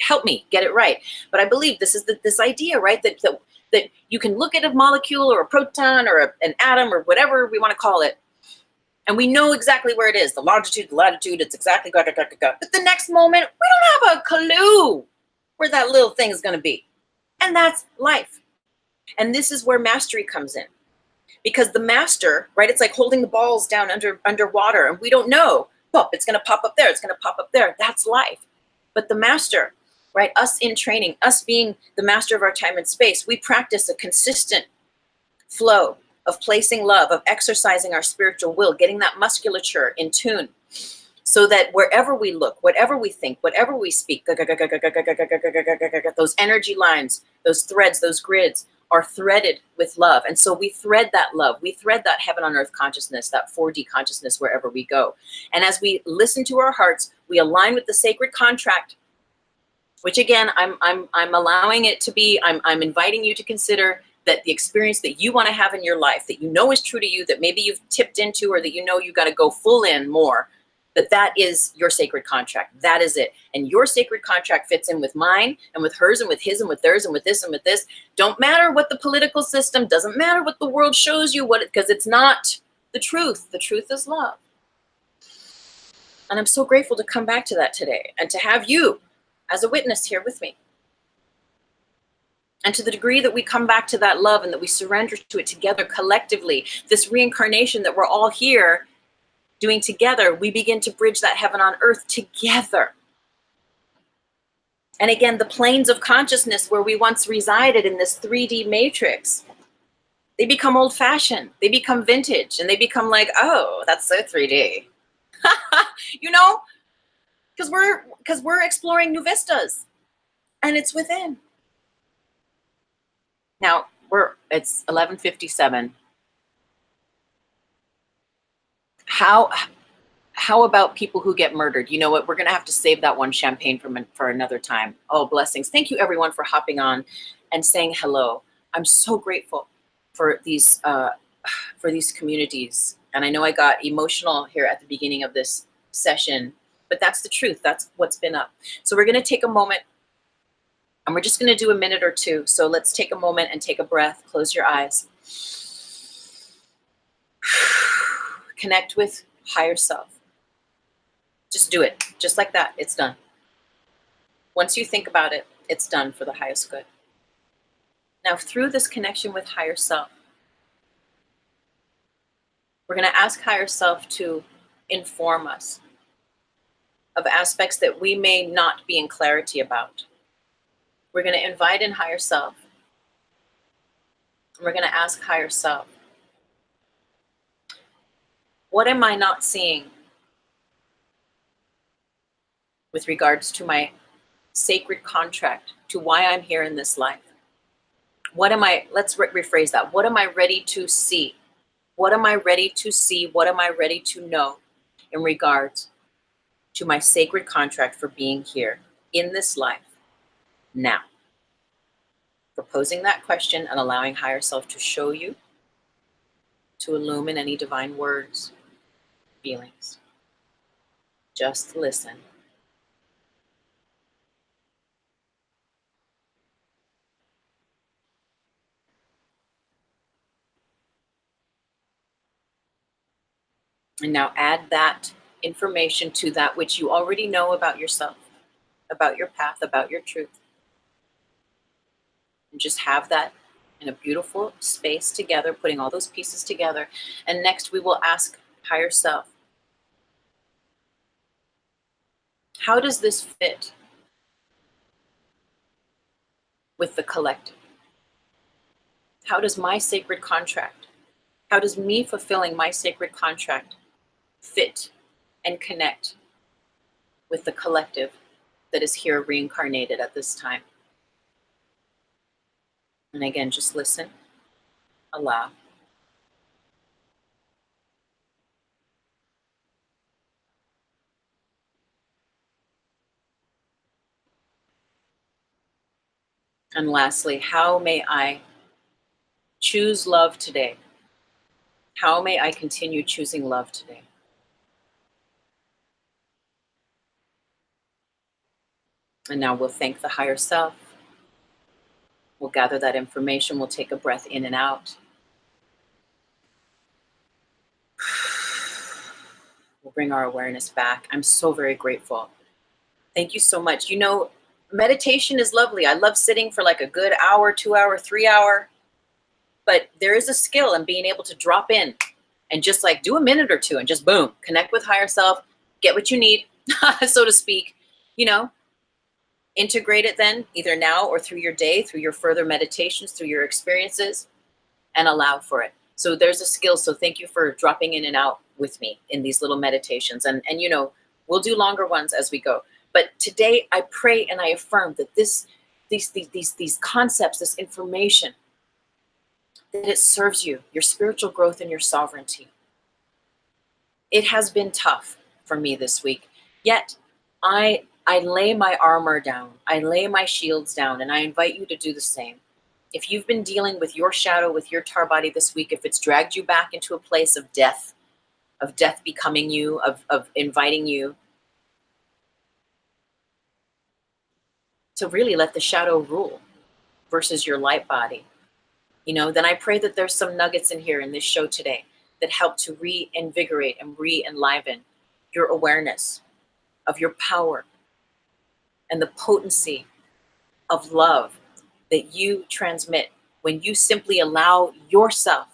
help me get it right. But I believe this is this idea, right? That you can look at a molecule or a proton or an atom or whatever we want to call it, and we know exactly where it is, the longitude, the latitude, it's exactly, but the next moment, we don't have a clue where that little thing is going to be. And that's life. And this is where mastery comes in. Because the master, right, it's like holding the balls down underwater, and we don't know, it's going to pop up there, it's going to pop up there. That's life. But the master, right, us in training, us being the master of our time and space, we practice a consistent flow of placing love, of exercising our spiritual will, getting that musculature in tune, so that wherever we look, whatever we think, whatever we speak, those energy lines, those threads, those grids are threaded with love. And so we thread that love, we thread that heaven on earth consciousness, that 4D consciousness wherever we go. And as we listen to our hearts, we align with the sacred contract, which again, I'm allowing it to be, I'm inviting you to consider that the experience that you want to have in your life, that you know is true to you, that maybe you've tipped into, or that you know you got to go full in more, that is your sacred contract. That is it. And your sacred contract fits in with mine and with hers and with his and with theirs and with this and with this. Don't matter what the political system, doesn't matter what the world shows you, because it's not the truth. The truth is love. And I'm so grateful to come back to that today and to have you as a witness here with me. And to the degree that we come back to that love and that we surrender to it together collectively, this reincarnation that we're all here doing together, we begin to bridge that heaven on earth together. And again, the planes of consciousness where we once resided in this 3D matrix, they become old-fashioned, they become vintage, and they become like, oh, that's so 3D. You know, because we're exploring new vistas, and it's within. Now it's 11:57. How about people who get murdered? You know what? We're gonna have to save that one champagne for another time. Oh, blessings! Thank you everyone for hopping on and saying hello. I'm so grateful for these communities, and I know I got emotional here at the beginning of this session, but that's the truth. That's what's been up. So we're gonna take a moment. And we're just going to do a minute or two. So let's take a moment and take a breath. Close your eyes. Connect with higher self. Just do it. Just like that. It's done. Once you think about it, it's done for the highest good. Now, through this connection with higher self, we're going to ask higher self to inform us of aspects that we may not be in clarity about. We're going to invite in higher self. And we're going to ask higher self, what am I not seeing with regards to my sacred contract, to why I'm here in this life? What am I, let's rephrase that. What am I ready to see? What am I ready to see? What am I ready to know in regards to my sacred contract for being here in this life now? Proposing that question and allowing higher self to show you, to illumine any divine words, feelings. Just listen. And now add that information to that which you already know about yourself, about your path, about your truth. And just have that in a beautiful space together, putting all those pieces together. And next we will ask higher self, how does this fit with the collective? How does my sacred contract, how does me fulfilling my sacred contract fit and connect with the collective that is here reincarnated at this time? And again, just listen, allow. And lastly, how may I choose love today? How may I continue choosing love today? And now we'll thank the higher self. We'll gather that information. We'll take a breath in and out. We'll bring our awareness back. I'm so very grateful. Thank you so much. You know, meditation is lovely. I love sitting for like a good hour, 2 hour, 3 hour. But there is a skill in being able to drop in and just like do a minute or two and just boom, connect with higher self, get what you need, so to speak, you know, integrate it then either now or through your day, through your further meditations, through your experiences, and allow for it. So there's a skill. So thank you for dropping in and out with me in these little meditations. And you know, we'll do longer ones as we go. But today I pray and I affirm that these concepts, this information, that it serves you, your spiritual growth and your sovereignty. It has been tough for me this week, yet I lay my armor down, I lay my shields down, and I invite you to do the same. If you've been dealing with your shadow, with your tar body this week, if it's dragged you back into a place of death becoming you, of inviting you to really let the shadow rule versus your light body, you know, then I pray that there's some nuggets in here in this show today that help to reinvigorate and re-enliven your awareness of your power and the potency of love that you transmit when you simply allow yourself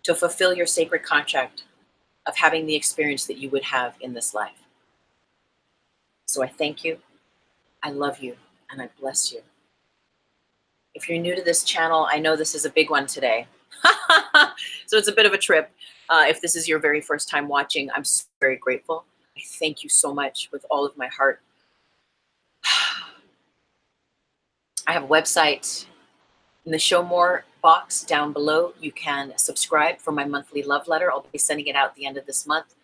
to fulfill your sacred contract of having the experience that you would have in this life. So I thank you, I love you, and I bless you. If you're new to this channel, I know this is a big one today. So it's a bit of a trip. If this is your very first time watching, I'm so very grateful. I thank you so much with all of my heart. I have a website. In the show more box down below, you can subscribe for my monthly love letter. I'll be sending it out at the end of this month.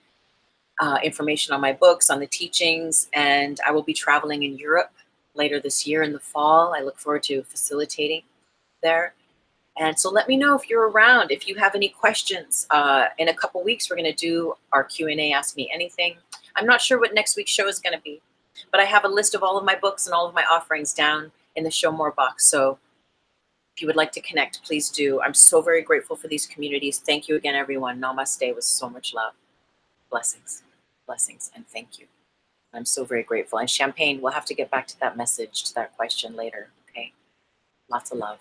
Information on my books, on the teachings, and I will be traveling in Europe later this year in the fall. I look forward to facilitating there. And so let me know if you're around, if you have any questions. In a couple weeks, we're going to do our Q&A, Ask Me Anything. I'm not sure what next week's show is going to be, but I have a list of all of my books and all of my offerings down in the show more box. So if you would like to connect, please do. I'm so very grateful for these communities. Thank you again, everyone. Namaste with so much love. Blessings, blessings, and thank you. I'm so very grateful. And Champagne, we'll have to get back to that message, to that question later, okay? Lots of love.